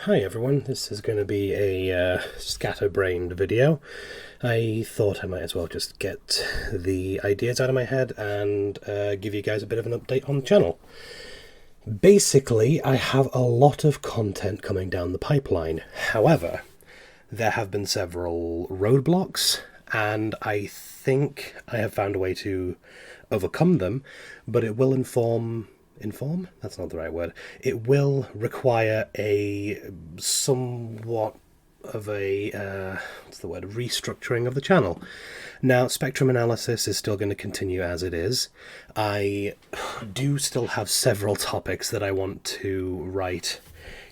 Hi everyone, this is going to be a scatterbrained video. I thought I might as well just get the ideas out of my head and give you guys a bit of an update on the channel. Basically, I have a lot of content coming down the pipeline. However, there have been several roadblocks, and I think I have found a way to overcome them, but it will inform? That's not the right word. It will require a somewhat of a, restructuring of the channel. Now, spectrum analysis is still going to continue as it is. I do still have several topics that I want to write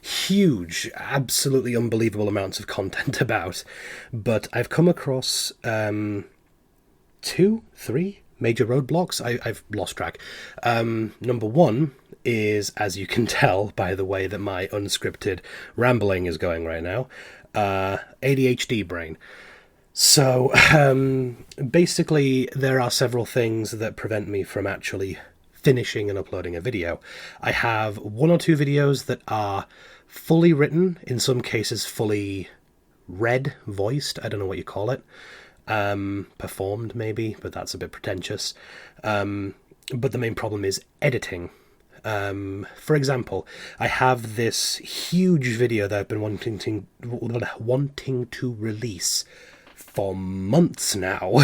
huge, absolutely unbelievable amounts of content about, but I've come across 2, 3 major roadblocks. I've lost track. Number one is, as you can tell by the way that my unscripted rambling is going right now, ADHD brain. So basically there are several things that prevent me from actually finishing and uploading a video. I have 1 or 2 videos that are fully written, in some cases fully read, voiced, I don't know what you call it. Performed maybe, but that's a bit pretentious. But the main problem is editing. For example, I have this huge video that I've been wanting to release for months now.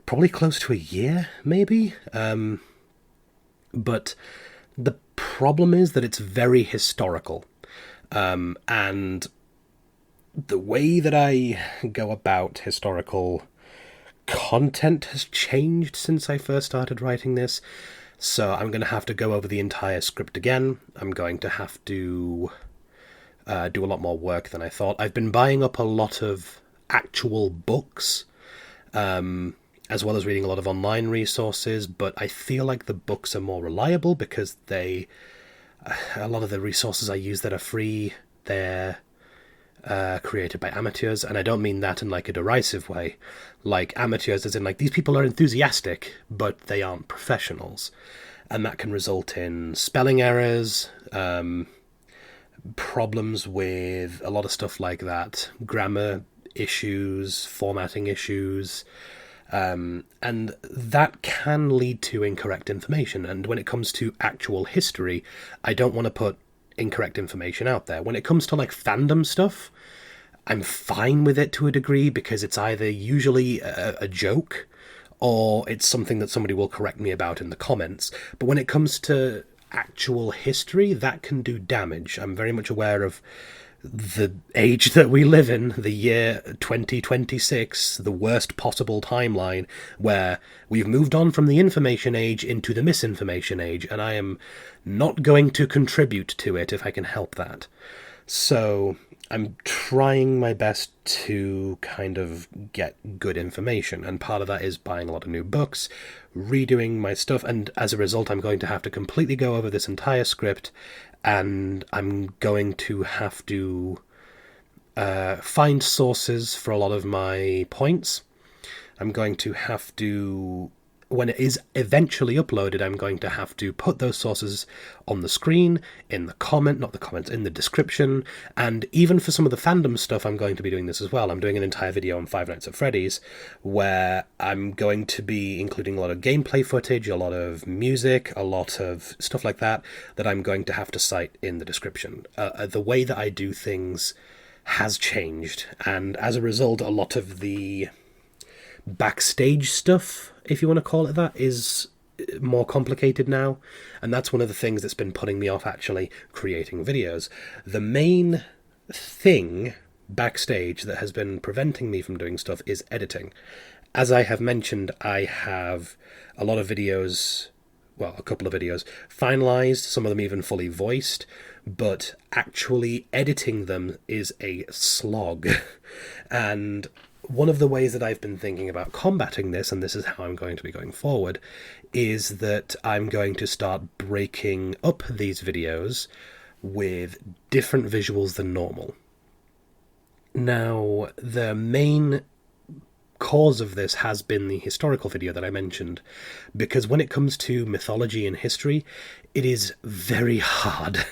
Probably close to a year, maybe. But the problem is that it's very historical. And the way that I go about historical content has changed since I first started writing this, so I'm going to have to go over the entire script again. I'm going to have to do a lot more work than I thought. I've been buying up a lot of actual books, as well as reading a lot of online resources, but I feel like the books are more reliable because a lot of the resources I use that are free, they're created by amateurs, and I don't mean that in like a derisive way, like amateurs as in like these people are enthusiastic but they aren't professionals, and that can result in spelling errors, problems with a lot of stuff like that, grammar issues, formatting issues, and that can lead to incorrect information. And when it comes to actual history, I don't want to put incorrect information out there. When it comes to like fandom stuff, I'm fine with it to a degree because it's either usually a joke or it's something that somebody will correct me about in the comments. But when it comes to actual history, that can do damage. I'm very much aware of the age that we live in, the year 2026, the worst possible timeline, where we've moved on from the information age into the misinformation age, and I am not going to contribute to it if I can help that. So I'm trying my best to kind of get good information, and part of that is buying a lot of new books, redoing my stuff, and as a result I'm going to have to completely go over this entire script, and I'm going to have to find sources for a lot of my points. I'm going to have to, when it is eventually uploaded, I'm going to have to put those sources on the screen, in the description, and even for some of the fandom stuff I'm going to be doing this as well. I'm doing an entire video on Five Nights at Freddy's where I'm going to be including a lot of gameplay footage, a lot of music, a lot of stuff like that I'm going to have to cite in the description. The way that I do things has changed, and as a result, a lot of the backstage stuff, if you want to call it that, is more complicated now, and that's one of the things that's been putting me off actually creating videos. The main thing backstage that has been preventing me from doing stuff is editing. As I have mentioned, I have a lot of videos, well, a couple of videos finalized, some of them even fully voiced, but actually editing them is a slog. And one of the ways that I've been thinking about combating this, and this is how I'm going to be going forward, is that I'm going to start breaking up these videos with different visuals than normal. Now, the main cause of this has been the historical video that I mentioned, because when it comes to mythology and history, it is very hard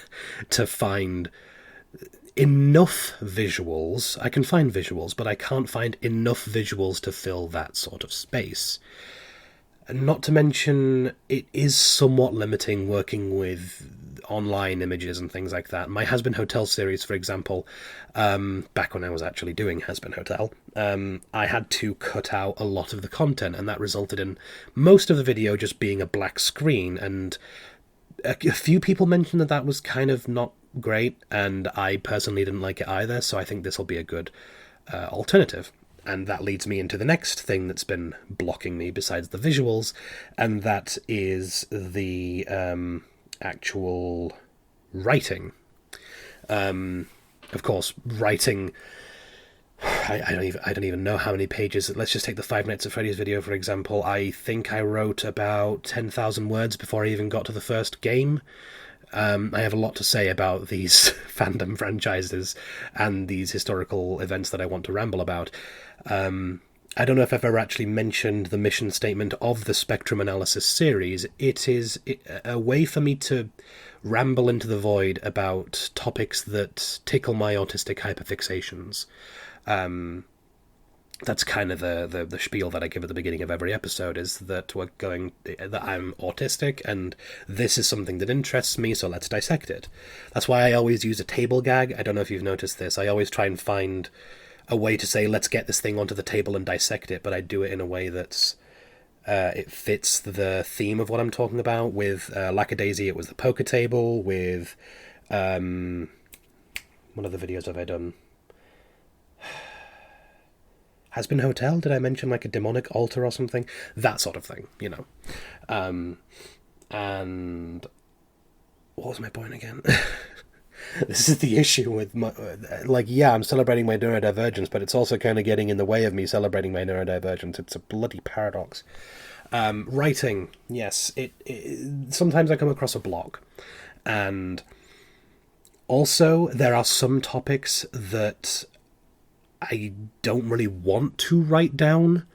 to find enough visuals. I can find visuals, but I can't find enough visuals to fill that sort of space. Not to mention, it is somewhat limiting working with online images and things like that. My Has Been Hotel series, for example, back when I was actually doing Has Been Hotel, I had to cut out a lot of the content, and that resulted in most of the video just being a black screen, and a few people mentioned that was kind of not great, and I personally didn't like it either, so I think this will be a good alternative. And that leads me into the next thing that's been blocking me besides the visuals, and that is the actual writing. Of course, writing. I don't even know how many pages. Let's just take the Five Nights at Freddy's video, for example. I think I wrote about 10,000 words before I even got to the first game. I have a lot to say about these fandom franchises and these historical events that I want to ramble about. I don't know if I've ever actually mentioned the mission statement of the Spectrum Analysis series. It is a way for me to ramble into the void about topics that tickle my autistic hyperfixations. That's kind of the spiel that I give at the beginning of every episode, is that that I'm autistic and this is something that interests me, so let's dissect it. That's why I always use a table gag. I don't know if you've noticed this. I always try and find a way to say, let's get this thing onto the table and dissect it, but I do it in a way that's it fits the theme of what I'm talking about. With Lackadaisy, it was the poker table. With what other videos have I done? Has Been Hotel? Did I mention like a demonic altar or something? That sort of thing, you know. And what was my point again? This is the issue with my, I'm celebrating my neurodivergence, but it's also kind of getting in the way of me celebrating my neurodivergence. It's a bloody paradox. Writing, yes. Sometimes I come across a block, and also there are some topics that I don't really want to write down,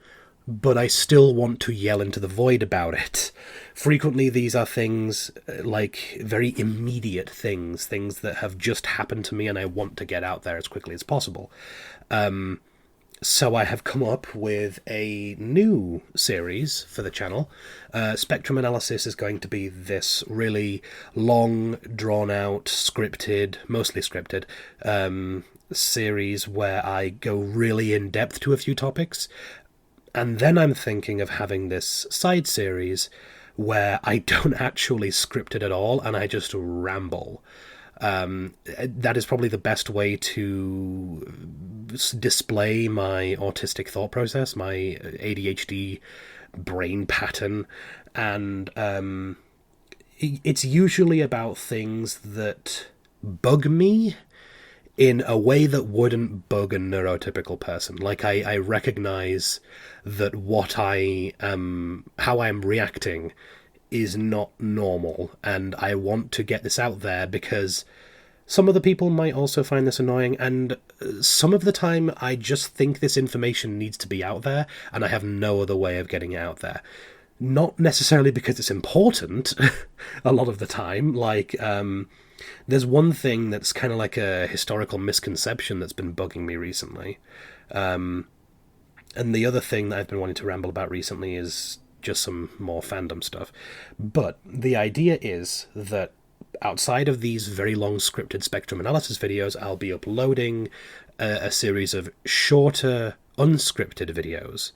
but I still want to yell into the void about it. Frequently these are things like very immediate things that have just happened to me and I want to get out there as quickly as possible. So I have come up with a new series for the channel. Spectrum Analysis is going to be this really long, drawn-out, mostly scripted, series where I go really in-depth to a few topics. And then I'm thinking of having this side series where I don't actually script it at all and I just ramble. That is probably the best way to display my autistic thought process, my ADHD brain pattern, and it's usually about things that bug me in a way that wouldn't bug a neurotypical person. Like, I recognize that how I'm reacting is not normal, and I want to get this out there because some of the people might also find this annoying, and some of the time I just think this information needs to be out there, and I have no other way of getting it out there. Not necessarily because it's important, a lot of the time, there's one thing that's kind of like a historical misconception that's been bugging me recently. And the other thing that I've been wanting to ramble about recently is just some more fandom stuff. But the idea is that outside of these very long scripted Spectrum Analysis videos, I'll be uploading a series of shorter, unscripted videos,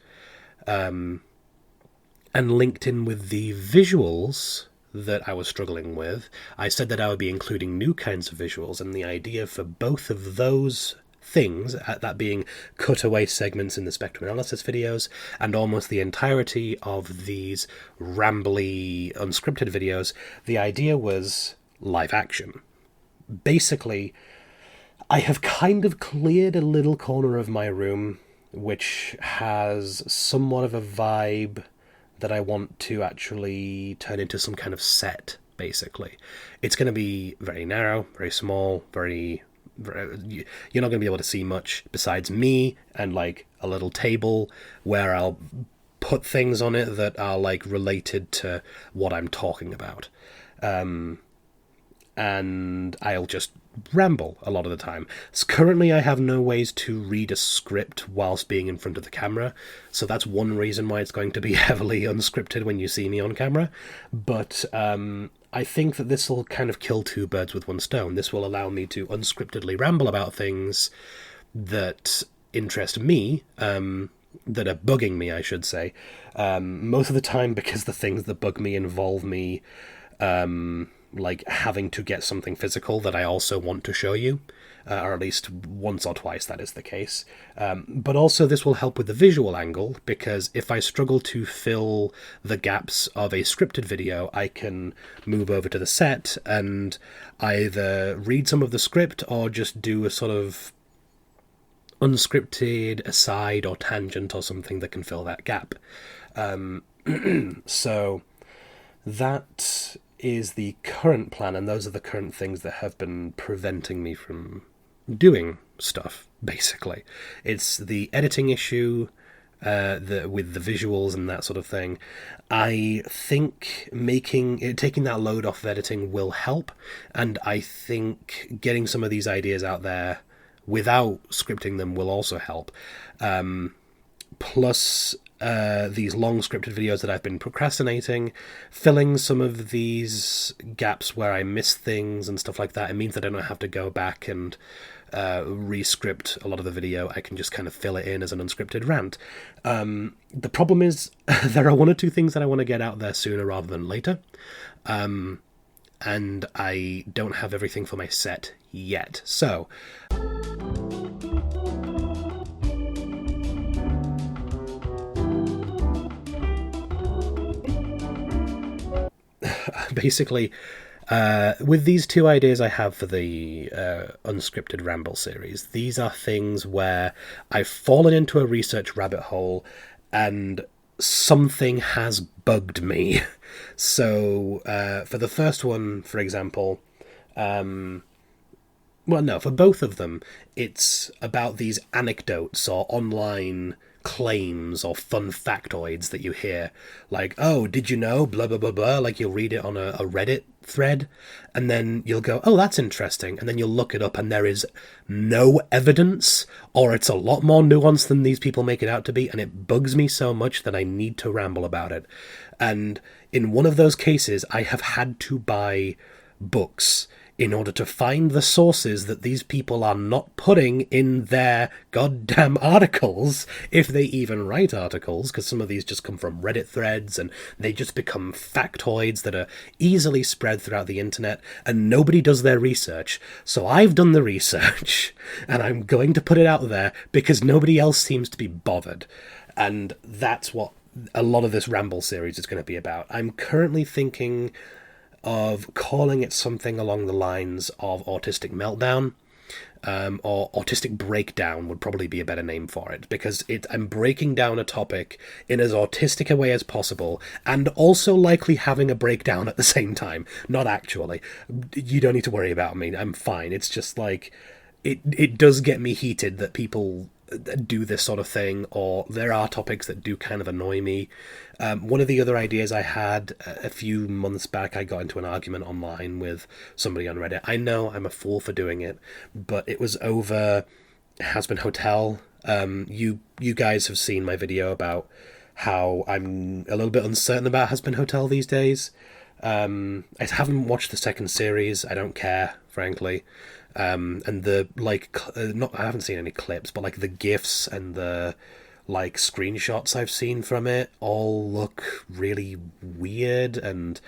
and linked in with the visuals that I was struggling with. I said that I would be including new kinds of visuals, and the idea for both of those things, that being cutaway segments in the Spectrum Analysis videos, and almost the entirety of these rambly, unscripted videos, the idea was live action. Basically, I have kind of cleared a little corner of my room which has somewhat of a vibe that I want to actually turn into some kind of set, basically. It's going to be very narrow, very small, you're not going to be able to see much besides me and like a little table where I'll put things on it that are like related to what I'm talking about. and I'll just ramble a lot of the time. So currently I have no ways to read a script whilst being in front of the camera, so that's one reason why it's going to be heavily unscripted when you see me on camera. But I think that this will kind of kill two birds with one stone. This will allow me to unscriptedly ramble about things that interest me, that are bugging me, I should say, most of the time, because the things that bug me involve me like having to get something physical that I also want to show you, or at least once or twice that is the case. But also this will help with the visual angle, because if I struggle to fill the gaps of a scripted video, I can move over to the set and either read some of the script or just do a sort of unscripted aside or tangent or something that can fill that gap. So that is the current plan, and those are the current things that have been preventing me from doing stuff, basically. It's the editing issue, with the visuals and that sort of thing. I think taking that load off of editing will help, and I think getting some of these ideas out there without scripting them will also help. Plus, these long scripted videos that I've been procrastinating, filling some of these gaps where I miss things and stuff like that. It means that I don't have to go back and re-script a lot of the video. I can just kind of fill it in as an unscripted rant. The problem is there are one or two things that I want to get out there sooner rather than later. And I don't have everything for my set yet. So basically, with these two ideas I have for the unscripted ramble series, these are things where I've fallen into a research rabbit hole and something has bugged me. So for the first one, for example, for both of them, it's about these anecdotes or online claims or fun factoids that you hear, like, oh, did you know, blah, blah, blah, blah, like you'll read it on a Reddit thread, and then you'll go, oh, that's interesting, and then you'll look it up, and there is no evidence, or it's a lot more nuanced than these people make it out to be, and it bugs me so much that I need to ramble about it. And in one of those cases, I have had to buy books in order to find the sources that these people are not putting in their goddamn articles, if they even write articles, because some of these just come from Reddit threads, and they just become factoids that are easily spread throughout the internet, and nobody does their research. So I've done the research, and I'm going to put it out there, because nobody else seems to be bothered. And that's what a lot of this ramble series is going to be about. I'm currently thinking of calling it something along the lines of Autistic Meltdown, or Autistic Breakdown would probably be a better name for it, because I'm breaking down a topic in as autistic a way as possible, and also likely having a breakdown at the same time. Not actually. You don't need to worry about me. I'm fine. It's just like, it does get me heated that people do this sort of thing, or there are topics that do kind of annoy me. One of the other ideas I had a few months back, I got into an argument online with somebody on Reddit. I know I'm a fool for doing it, but it was over Has-Been Hotel. You guys have seen my video about how I'm a little bit uncertain about Has-Been Hotel these days. I haven't watched the second series. I don't care, frankly. And the, I haven't seen any clips, but like the GIFs and the like screenshots I've seen from it all look really weird, and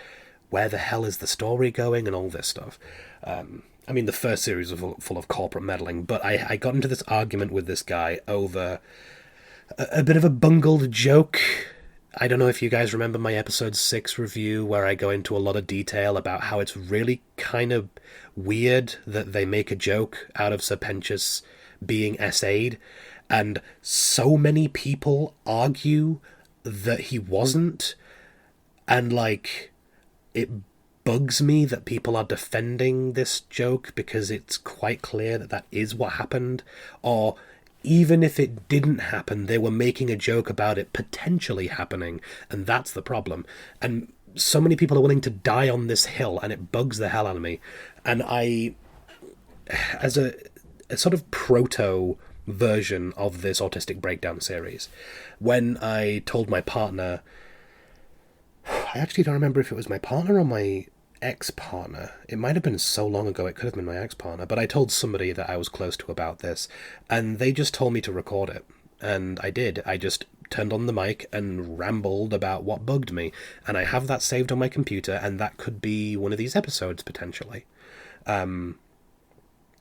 where the hell is the story going and all this stuff. I mean, the first series was full of corporate meddling, but I got into this argument with this guy over a bit of a bungled joke. I don't know if you guys remember my episode 6 review, where I go into a lot of detail about how it's really kind of weird that they make a joke out of Sir Pentious being essayed, and so many people argue that he wasn't, and like, it bugs me that people are defending this joke because it's quite clear that that is what happened, or even if it didn't happen, they were making a joke about it potentially happening, and that's the problem. And so many people are willing to die on this hill, and it bugs the hell out of me. And I, as a sort of proto version of this autistic breakdown series, when I told my partner, I actually don't remember if it was my partner or my ex-partner. It might have been so long ago it could have been my ex-partner, but I told somebody that I was close to about this, and they just told me to record it. And I did. I just turned on the mic and rambled about what bugged me, and I have that saved on my computer, and that could be one of these episodes potentially.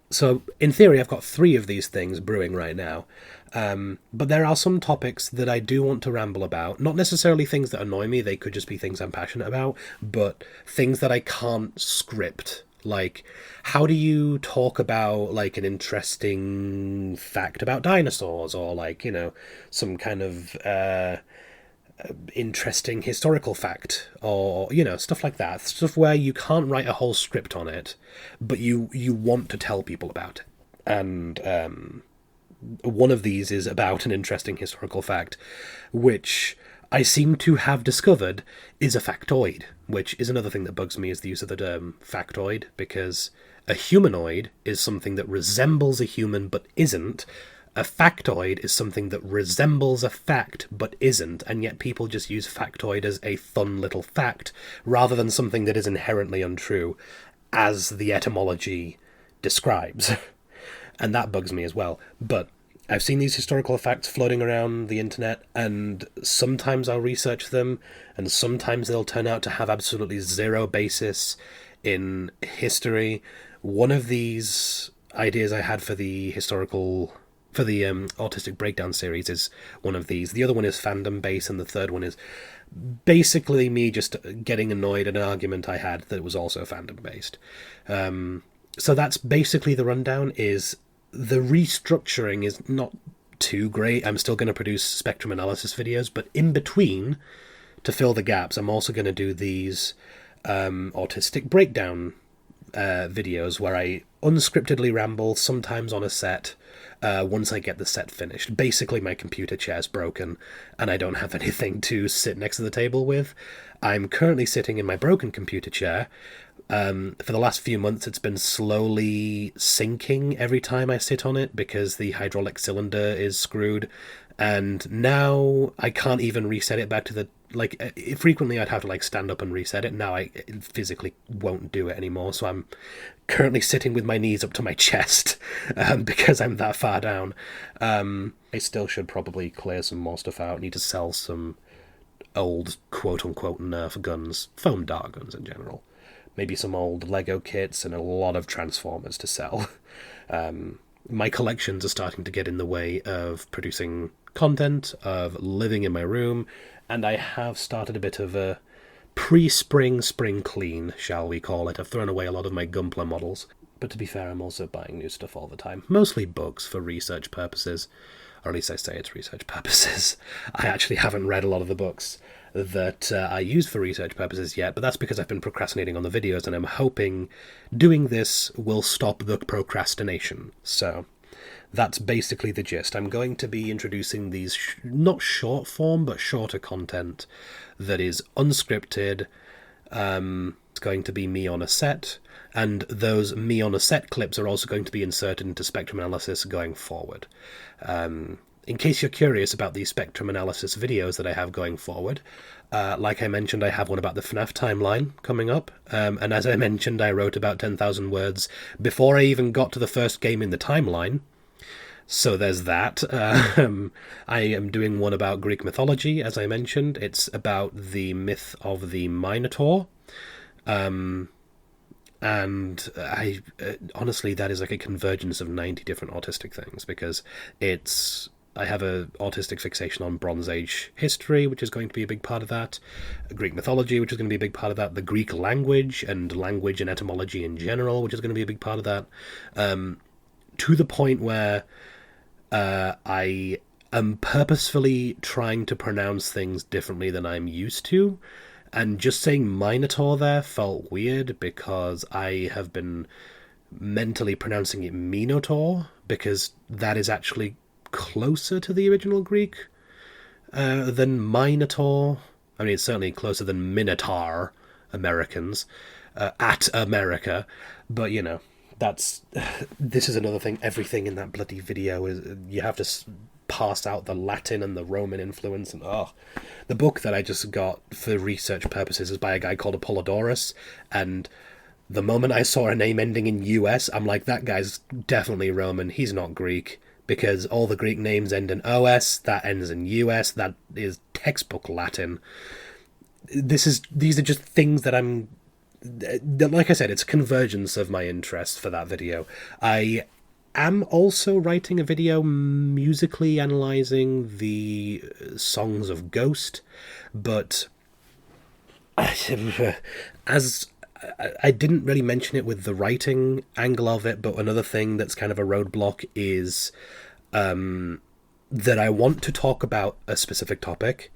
So in theory I've got 3 of these things brewing right now, but there are some topics that I do want to ramble about. Not necessarily things that annoy me, they could just be things I'm passionate about, but things that I can't script. Like, how do you talk about, like, an interesting fact about dinosaurs, or, like, you know, some kind of interesting historical fact, or, you know, stuff like that. Stuff where you can't write a whole script on it, but you want to tell people about it. And one of these is about an interesting historical fact, which I seem to have discovered is a factoid, which is another thing that bugs me, is the use of the term factoid, because a humanoid is something that resembles a human but isn't. A factoid is something that resembles a fact but isn't, and yet people just use factoid as a fun little fact rather than something that is inherently untrue, as the etymology describes. And that bugs me as well. But I've seen these historical facts floating around the internet, and sometimes I'll research them, and sometimes they'll turn out to have absolutely zero basis in history. One of these ideas I had for the autistic breakdown series is one of these. The other one is fandom based, and the third one is basically me just getting annoyed at an argument I had that was also fandom based. So that's basically the rundown. Is the restructuring is not too great. I'm still going to produce spectrum analysis videos, but in between, to fill the gaps, I'm also going to do these autistic breakdown videos where I unscriptedly ramble, sometimes on a set, once I get the set finished. Basically, my computer chair's broken, and I don't have anything to sit next to the table with. I'm currently sitting in my broken computer chair. For the last few months, it's been slowly sinking every time I sit on it because the hydraulic cylinder is screwed, and now I can't even reset it back to the, like, frequently I'd have to, like, stand up and reset it. Now I physically won't do it anymore, so I'm currently sitting with my knees up to my chest because I'm that far down. I still should probably clear some more stuff out. I need to sell some old quote-unquote Nerf guns, foam dart guns in general. Maybe some old Lego kits and a lot of Transformers to sell. My collections are starting to get in the way of producing content, of living in my room, and I have started a bit of a pre-spring spring clean, shall we call it. I've thrown away a lot of my Gunpla models, but to be fair, I'm also buying new stuff all the time. Mostly books for research purposes, or at least I say it's research purposes. I actually haven't read a lot of the books that I use for research purposes yet, but that's because I've been procrastinating on the videos, and I'm hoping doing this will stop the procrastination. So that's basically the gist. I'm going to be introducing these not short form, but shorter content that is unscripted. It's going to be me on a set, and those me on a set clips are also going to be inserted into spectrum analysis going forward. In case you're curious about these spectrum analysis videos that I have going forward, like I mentioned, I have one about the FNAF timeline coming up, and as I mentioned, I wrote about 10,000 words before I even got to the first game in the timeline. So there's that. I am doing one about Greek mythology, as I mentioned. It's about the myth of the Minotaur. And I honestly, that is like a convergence of 90 different autistic things, because I have a autistic fixation on Bronze Age history, which is going to be a big part of that. Greek mythology, which is going to be a big part of that. The Greek language and etymology in general, which is going to be a big part of that. To the point where I am purposefully trying to pronounce things differently than I'm used to. And just saying Minotaur there felt weird because I have been mentally pronouncing it Minotaur, because that is actually closer to the original Greek than Minotaur. I mean, it's certainly closer than Minotaur Americans at America, but you know, that's this is another thing. Everything in that bloody video is you have to pass out the Latin and the Roman influence, and the book that I just got for research purposes is by a guy called Apollodorus, and the moment I saw a name ending in US, I'm like, that guy's definitely Roman. He's not Greek, because all the Greek names end in OS, that ends in US, that is textbook Latin. These are just things that I'm... Like I said, it's convergence of my interest for that video. I am also writing a video musically analysing the songs of Ghost, but as... I didn't really mention it with the writing angle of it, but another thing that's kind of a roadblock is that I want to talk about a specific topic.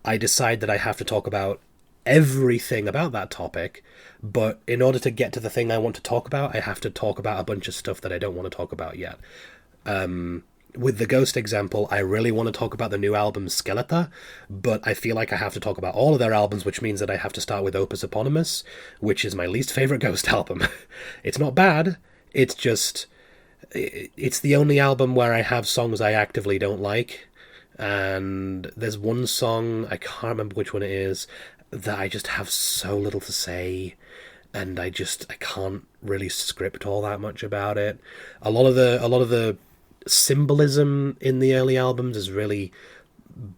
I decide that I have to talk about everything about that topic, but in order to get to the thing I want to talk about, I have to talk about a bunch of stuff that I don't want to talk about yet. With the Ghost example, I really want to talk about the new album Skeletor, but I feel like I have to talk about all of their albums, which means that I have to start with Opus Eponymous, which is my least favourite Ghost album. It's not bad, it's just... It's the only album where I have songs I actively don't like, and there's one song, I can't remember which one it is, that I just have so little to say, and I can't really script all that much about it. A lot of the symbolism in the early albums is really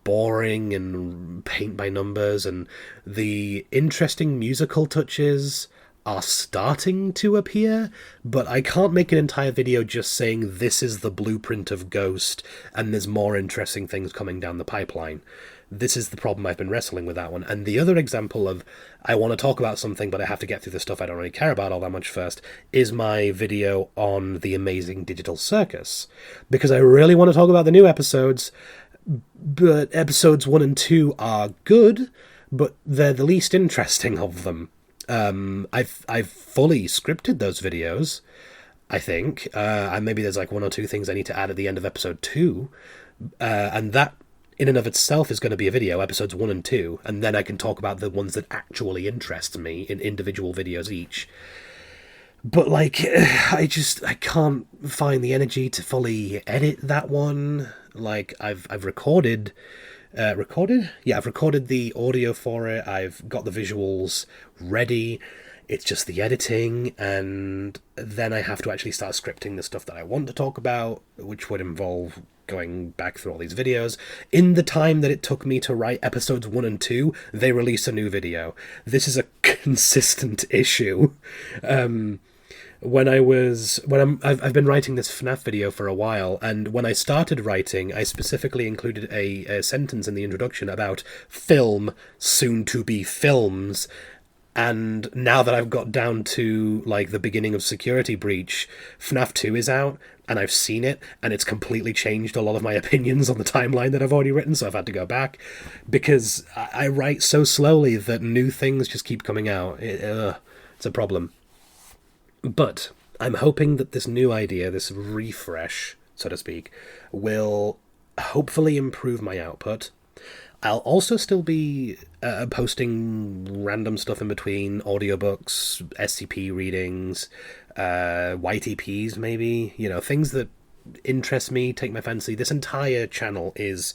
boring and paint by numbers, and the interesting musical touches are starting to appear, but I can't make an entire video just saying this is the blueprint of Ghost and there's more interesting things coming down the pipeline. This is the problem I've been wrestling with that one. And the other example of I want to talk about something but I have to get through the stuff I don't really care about all that much first is my video on the Amazing Digital Circus, because I really want to talk about the new episodes, but episodes 1 and 2 are good, but they're the least interesting of them. I've fully scripted those videos, I think, and maybe there's like 1 or 2 things I need to add at the end of episode 2, and that in and of itself is going to be a video, episodes 1 and 2, and then I can talk about the ones that actually interest me in individual videos each. But like, I can't find the energy to fully edit that one. Like, I've recorded I've recorded the audio for it, I've got the visuals ready, it's just the editing, and then I have to actually start scripting the stuff that I want to talk about, which would involve going back through all these videos. In the time that it took me to write episodes 1 and 2, they released a new video. This is a consistent issue. I've been writing this FNAF video for a while, and when I started writing, I specifically included a sentence in the introduction about film, soon to be films, and now that I've got down to like the beginning of Security Breach, FNAF 2 is out, and I've seen it, and it's completely changed a lot of my opinions on the timeline that I've already written, so I've had to go back, because I write so slowly that new things just keep coming out. It's a problem. But I'm hoping that this new idea, this refresh, so to speak, will hopefully improve my output. I'll also still be posting random stuff in between, audiobooks, SCP readings, YTPs maybe, things that interest me, take my fancy. This entire channel is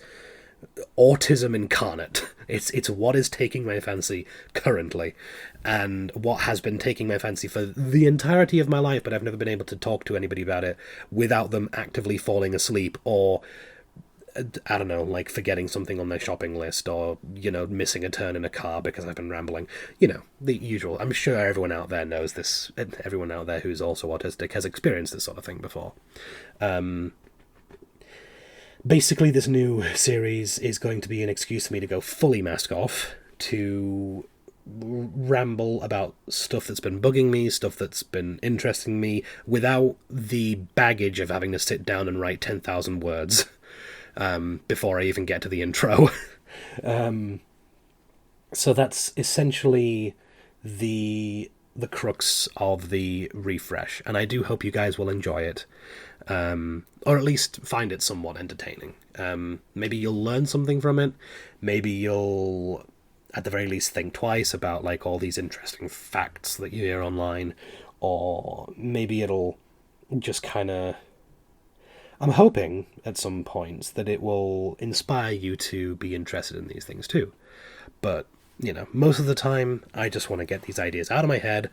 autism incarnate. It's what is taking my fancy currently, and what has been taking my fancy for the entirety of my life, but I've never been able to talk to anybody about it without them actively falling asleep, or I don't know, like forgetting something on their shopping list, or missing a turn in a car because I've been rambling. The usual. I'm sure everyone out there knows this. Everyone out there who's also autistic has experienced this sort of thing before. Basically, this new series is going to be an excuse for me to go fully mask off, to ramble about stuff that's been bugging me, stuff that's been interesting me, without the baggage of having to sit down and write 10,000 words before I even get to the intro. So that's essentially the crux of the refresh, and I do hope you guys will enjoy it. Or at least find it somewhat entertaining. Maybe you'll learn something from it. Maybe you'll, at the very least think twice about like all these interesting facts that you hear online, or maybe it'll just kind of, I'm hoping at some points that it will inspire you to be interested in these things too. But, you know, most of the time I just want to get these ideas out of my head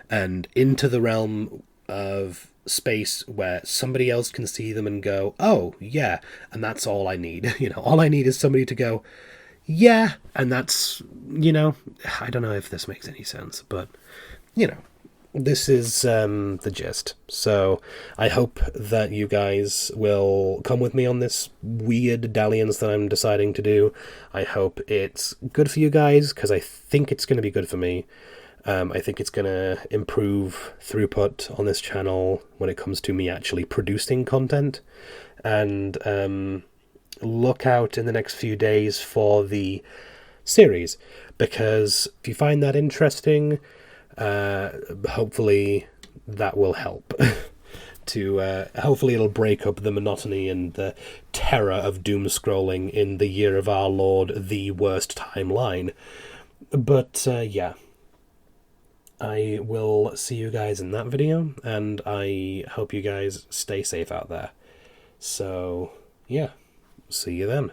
and into the realm of space where somebody else can see them and go, oh, yeah, and that's all I need. You know, all I need is somebody to go, yeah, and that's, you know, I don't know if this makes any sense, but, you know, this is the gist. So I hope that you guys will come with me on this weird dalliance that I'm deciding to do. I hope it's good for you guys, because I think it's going to be good for me. I think it's going to improve throughput on this channel when it comes to me actually producing content. And look out in the next few days for the series, because if you find that interesting, hopefully that will help to hopefully it'll break up the monotony and the terror of doom scrolling in the year of our Lord, the worst timeline. But yeah, I will see you guys in that video, and I hope you guys stay safe out there. So yeah, see you then.